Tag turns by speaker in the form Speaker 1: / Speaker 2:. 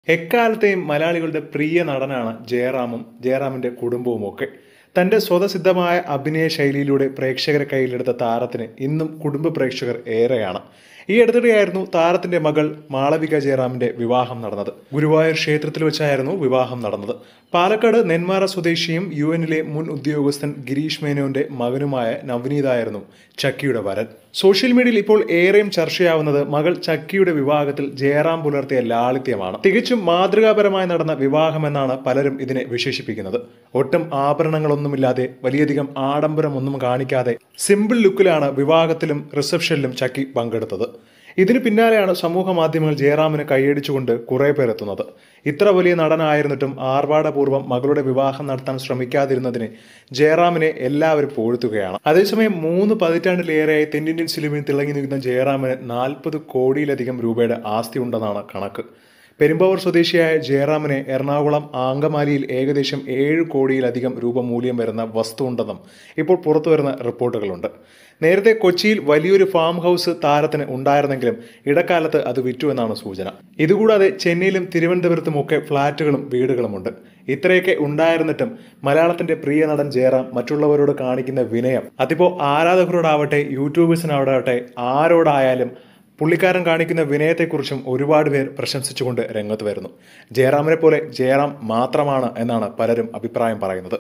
Speaker 1: എക്കാലത്തെയും മലയാളികളുടെ പ്രിയ നടനാണ് ജയറാമും ജയറാമിന്റെ കുടുംബവുമൊക്കെ. തന്റെ സ്വതസിദ്ധമായ അഭിനയ ശൈലിയിലൂടെ പ്രേക്ഷകരെ കയ്യിലെടുത്ത താരത്തിന് ഇന്നും കുടുംബ പ്രേക്ഷകർ ഏറെയാണ്. ഈ അടുത്തിടെയായിരുന്നു താരത്തിന്റെ മകൾ മാളവിക ജയറാമിന്റെ വിവാഹം നടന്നത്. ഗുരുവായൂർ ക്ഷേത്രത്തിൽ വെച്ചായിരുന്നു വിവാഹം നടന്നത്. പാലക്കാട് നെന്മാറ സ്വദേശിയും UN-ലെ മുൻ ഉദ്യോഗസ്ഥൻ ഗിരീഷ് മേനോന്റെ മകനുമായ നവനീതായിരുന്നു ചക്കിയുടെ വരൻ. സോഷ്യൽ മീഡിയയിൽ ഇപ്പോൾ ഏറെയും ചർച്ചയാവുന്നത് മകൾ ചക്കിയുടെ വിവാഹത്തിൽ ജയറാം പുലർത്തിയ ലാളിത്യമാണ്. തികച്ചും മാതൃകാപരമായി നടന്ന വിവാഹമെന്നാണ് പലരും ഇതിനെ വിശേഷിപ്പിക്കുന്നത്. ഒട്ടും ആഭരണങ്ങളൊന്നുമില്ലാതെ, വലിയധികം ആഡംബരമൊന്നും കാണിക്കാതെ സിമ്പിൾ ലുക്കിലാണ് വിവാഹത്തിലും റിസപ്ഷനിലും ചക്കി പങ്കെടുത്തത്. ഇതിനു പിന്നാലെയാണ് സമൂഹ മാധ്യമങ്ങൾ ജയറാമിന് കൈയടിച്ചുകൊണ്ട് കുറെ പേർ എത്തുന്നത്. ഇത്ര വലിയ നടനായിരുന്നിട്ടും ആർഭാടപൂർവ്വം മകളുടെ വിവാഹം നടത്താൻ ശ്രമിക്കാതിരുന്നതിന് ജയറാമിനെ എല്ലാവരും പുകഴ്ത്തുകയാണ്. അതേസമയം 3 പതിറ്റാണ്ടിലേറെയായി തെന്നിന്ത്യൻ സിനിമയിൽ തിളങ്ങി നിൽക്കുന്ന ജയറാമിന് 40 കോടിയിലധികം രൂപയുടെ ആസ്തി ഉണ്ടെന്നാണ് കണക്ക്. പെരുമ്പാവൂർ സ്വദേശിയായ ജയറാമിനെ എറണാകുളം അങ്കമാലിയിൽ ഏകദേശം 7 കോടിയിലധികം രൂപ മൂല്യം വരുന്ന വസ്തു ഉണ്ടെന്നും ഇപ്പോൾ പുറത്തുവരുന്ന റിപ്പോർട്ടുകളുണ്ട്. നേരത്തെ കൊച്ചിയിൽ വലിയൊരു ഫാം ഹൗസ് താരത്തിന് ഉണ്ടായിരുന്നെങ്കിലും ഇടക്കാലത്ത് അത് വിറ്റുവെന്നാണ് സൂചന. ഇതുകൂടാതെ ചെന്നൈയിലും തിരുവനന്തപുരത്തുമൊക്കെ ഫ്ളാറ്റുകളും വീടുകളുമുണ്ട്. ഇത്രയൊക്കെ ഉണ്ടായിരുന്നിട്ടും മലയാളത്തിന്റെ പ്രിയ നടൻ ജയറാം മറ്റുള്ളവരോട് കാണിക്കുന്ന വിനയം, അതിപ്പോ ആരാധകരോടാവട്ടെ യൂട്യൂബേഴ്സിനോടാവട്ടെ ആരോടായാലും പുള്ളിക്കാരൻ കാണിക്കുന്ന വിനയത്തെക്കുറിച്ചും ഒരുപാട് പേർ പ്രശംസിച്ചുകൊണ്ട് രംഗത്ത് വരുന്നു. ജയറാമിനെ പോലെ ജയറാം മാത്രമാണ് എന്നാണ് പലരും അഭിപ്രായം പറയുന്നത്.